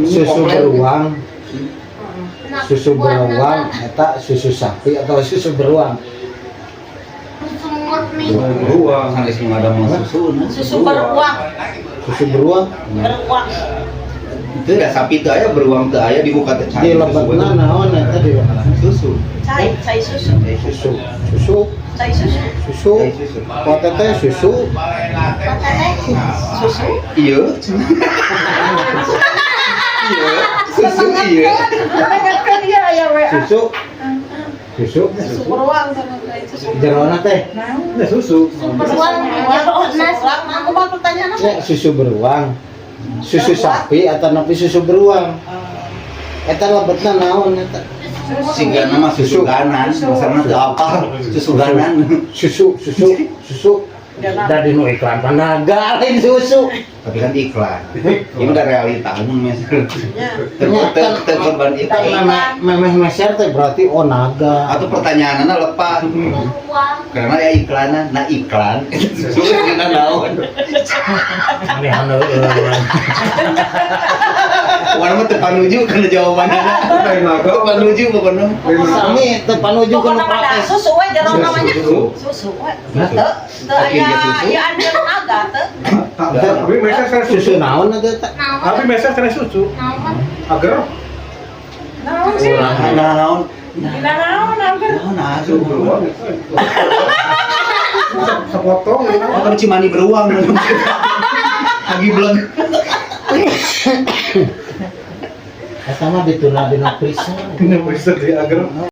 susu beruang. Susu beruang eta susu sapi atau susu beruang? Beruang sanes ada susu. Susu beruang. Susu beruang. Beruang. Itu ya sapi teh aya beruang teh aya di muka teh. Di lebetna naon eta di susu. Cai susu. Susu. Susu. Cai susu. Susu. Potete susu. Potete susu. Iya. Iya. Susu iya. Kan dia aya we. Susu. Susu. Susu beruang sama susu. Jerona teh. Nah, susu. Beruang. Aku mau pertanyaan apa? Ya, susu beruang. Susu sapi atau napi susu beruang? Eta lebetna naon eta? Sehingga nama susu ganan, masalahnya teu apa susu ganan. Susu. Dari nu iklan panaga lain susu. Tapi kan iklan. Ini udah realita umum misal. Terkorban itu. Memeh meser teh berarti naga. Atau pertanyaannya lepas. Karena ya iklanan, nah iklan susu kita naon. Aneh anu. Warna mah teu panuju kana jawabanna. Panuju pokona. Sami teu panuju kana protes. Susu we jarang namanya. Susu. Susu we. Teu aya anu naga teu. Tapi mesel kena Susu susu. naon eta? Tapi mesel kena susu. Agar Naon sih? Naon? Naon agar. Nah, susu beruang. sepotong gitu. Kalau cimani beruang. Lagi beleg. Eta mah dituna dina pisan. Ini bisa di agar